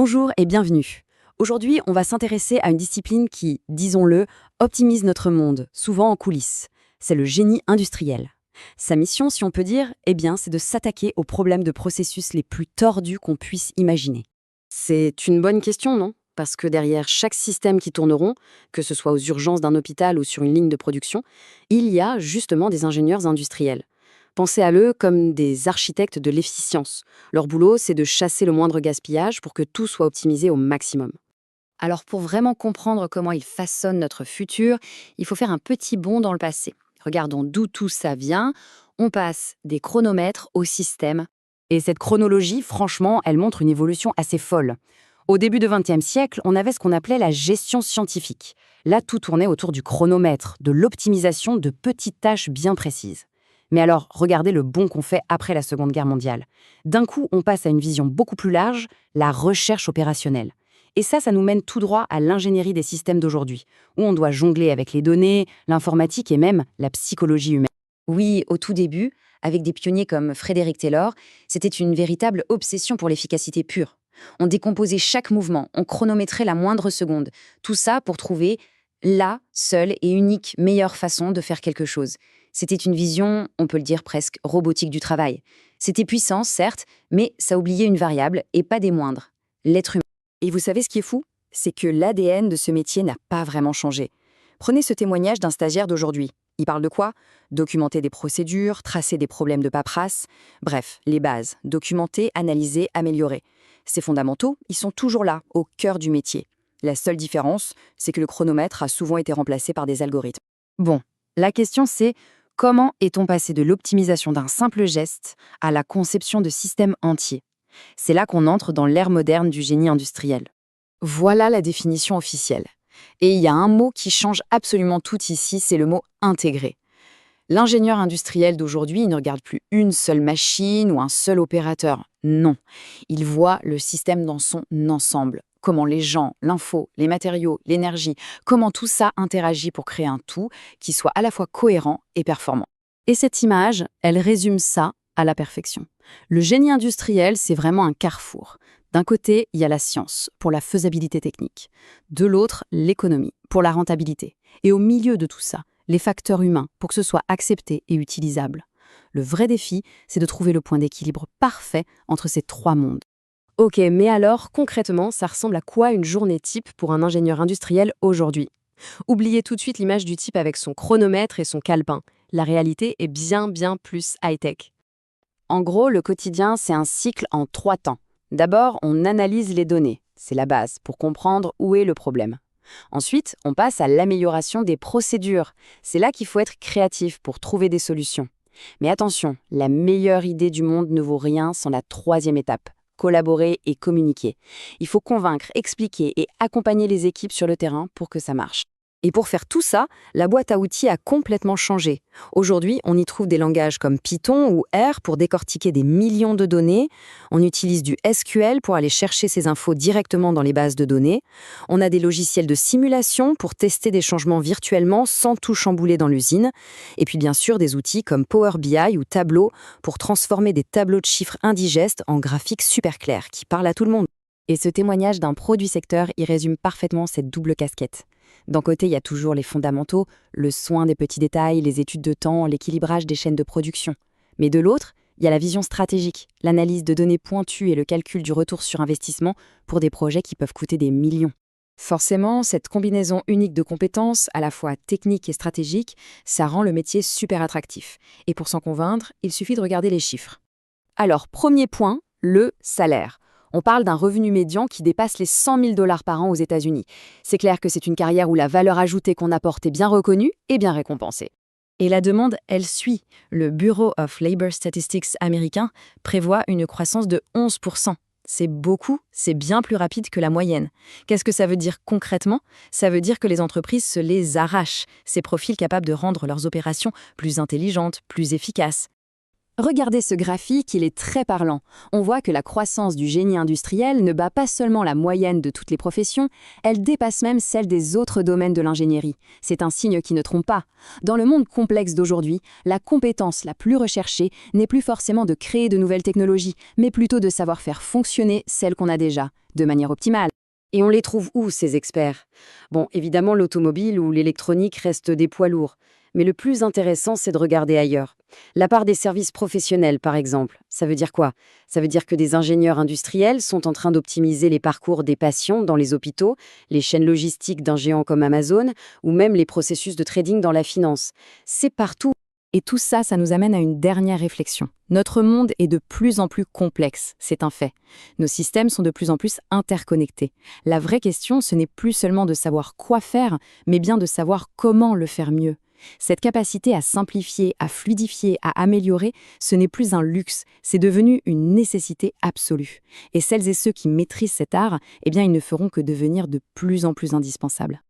Bonjour et bienvenue. Aujourd'hui, on va s'intéresser à une discipline qui, disons-le, optimise notre monde, souvent en coulisses. C'est le génie industriel. Sa mission, si on peut dire, c'est de s'attaquer aux problèmes de processus les plus tordus qu'on puisse imaginer. C'est une bonne question, non? Parce que derrière chaque système qui tourne rond, que ce soit aux urgences d'un hôpital ou sur une ligne de production, il y a justement des ingénieurs industriels. Pensez à eux comme des architectes de l'efficience. Leur boulot, c'est de chasser le moindre gaspillage pour que tout soit optimisé au maximum. Alors pour vraiment comprendre comment ils façonnent notre futur, il faut faire un petit bond dans le passé. Regardons d'où tout ça vient. On passe des chronomètres au système. Et cette chronologie, franchement, elle montre une évolution assez folle. Au début du XXe siècle, on avait ce qu'on appelait la gestion scientifique. Là, tout tournait autour du chronomètre, de l'optimisation de petites tâches bien précises. Mais alors, regardez le bond qu'on fait après la Seconde Guerre mondiale. D'un coup, on passe à une vision beaucoup plus large, la recherche opérationnelle. Et ça nous mène tout droit à l'ingénierie des systèmes d'aujourd'hui, où on doit jongler avec les données, l'informatique et même la psychologie humaine. Oui, au tout début, avec des pionniers comme Frédéric Taylor, c'était une véritable obsession pour l'efficacité pure. On décomposait chaque mouvement, on chronométrait la moindre seconde. Tout ça pour trouver la seule et unique meilleure façon de faire quelque chose. C'était une vision, on peut le dire presque robotique du travail. C'était puissant, certes, mais ça oubliait une variable, et pas des moindres, l'être humain. Et vous savez ce qui est fou? C'est que l'ADN de ce métier n'a pas vraiment changé. Prenez ce témoignage d'un stagiaire d'aujourd'hui. Il parle de quoi? Documenter des procédures, tracer des problèmes de paperasse. Bref, les bases. Documenter, analyser, améliorer. Ces fondamentaux, ils sont toujours là, au cœur du métier. La seule différence, c'est que le chronomètre a souvent été remplacé par des algorithmes. Bon, la question c'est, comment est-on passé de l'optimisation d'un simple geste à la conception de systèmes entiers? C'est là qu'on entre dans l'ère moderne du génie industriel. Voilà la définition officielle. Et il y a un mot qui change absolument tout ici, c'est le mot intégré. L'ingénieur industriel d'aujourd'hui, il ne regarde plus une seule machine ou un seul opérateur. Non, il voit le système dans son ensemble. Comment les gens, l'info, les matériaux, l'énergie, comment tout ça interagit pour créer un tout qui soit à la fois cohérent et performant. Et cette image, elle résume ça à la perfection. Le génie industriel, c'est vraiment un carrefour. D'un côté, il y a la science, pour la faisabilité technique. De l'autre, l'économie, pour la rentabilité. Et au milieu de tout ça, les facteurs humains, pour que ce soit accepté et utilisable. Le vrai défi, c'est de trouver le point d'équilibre parfait entre ces trois mondes. Ok, mais alors, concrètement, ça ressemble à quoi une journée type pour un ingénieur industriel aujourd'hui? Oubliez tout de suite l'image du type avec son chronomètre et son calepin. La réalité est bien plus high-tech. En gros, le quotidien, c'est un cycle en 3 temps. D'abord, on analyse les données. C'est la base pour comprendre où est le problème. Ensuite, on passe à l'amélioration des procédures. C'est là qu'il faut être créatif pour trouver des solutions. Mais attention, la meilleure idée du monde ne vaut rien sans la 3e étape. Collaborer et communiquer. Il faut convaincre, expliquer et accompagner les équipes sur le terrain pour que ça marche. Et pour faire tout ça, la boîte à outils a complètement changé. Aujourd'hui, on y trouve des langages comme Python ou R pour décortiquer des millions de données. On utilise du SQL pour aller chercher ces infos directement dans les bases de données. On a des logiciels de simulation pour tester des changements virtuellement sans tout chambouler dans l'usine. Et puis bien sûr, des outils comme Power BI ou Tableau pour transformer des tableaux de chiffres indigestes en graphiques super clairs qui parlent à tout le monde. Et ce témoignage d'un pro du secteur y résume parfaitement cette double casquette. D'un côté, il y a toujours les fondamentaux, le soin des petits détails, les études de temps, l'équilibrage des chaînes de production. Mais de l'autre, il y a la vision stratégique, l'analyse de données pointues et le calcul du retour sur investissement pour des projets qui peuvent coûter des millions. Forcément, cette combinaison unique de compétences, à la fois techniques et stratégiques, ça rend le métier super attractif. Et pour s'en convaincre, il suffit de regarder les chiffres. Alors, premier point, le salaire. On parle d'un revenu médian qui dépasse les 100 000 $ par an aux États-Unis. C'est clair que c'est une carrière où la valeur ajoutée qu'on apporte est bien reconnue et bien récompensée. Et la demande, elle suit. Le Bureau of Labor Statistics américain prévoit une croissance de 11%. C'est beaucoup, c'est bien plus rapide que la moyenne. Qu'est-ce que ça veut dire concrètement? Ça veut dire que les entreprises se les arrachent, ces profils capables de rendre leurs opérations plus intelligentes, plus efficaces. Regardez ce graphique, il est très parlant. On voit que la croissance du génie industriel ne bat pas seulement la moyenne de toutes les professions, elle dépasse même celle des autres domaines de l'ingénierie. C'est un signe qui ne trompe pas. Dans le monde complexe d'aujourd'hui, la compétence la plus recherchée n'est plus forcément de créer de nouvelles technologies, mais plutôt de savoir faire fonctionner celles qu'on a déjà, de manière optimale. Et on les trouve où, ces experts? Bon, évidemment, l'automobile ou l'électronique restent des poids lourds. Mais le plus intéressant, c'est de regarder ailleurs. La part des services professionnels, par exemple. Ça veut dire quoi? Ça veut dire que des ingénieurs industriels sont en train d'optimiser les parcours des patients dans les hôpitaux, les chaînes logistiques d'un géant comme Amazon, ou même les processus de trading dans la finance. C'est partout. Et tout ça, ça nous amène à une dernière réflexion. Notre monde est de plus en plus complexe, c'est un fait. Nos systèmes sont de plus en plus interconnectés. La vraie question, ce n'est plus seulement de savoir quoi faire, mais bien de savoir comment le faire mieux. Cette capacité à simplifier, à fluidifier, à améliorer, ce n'est plus un luxe, c'est devenu une nécessité absolue. Et celles et ceux qui maîtrisent cet art, eh bien, ils ne feront que devenir de plus en plus indispensables.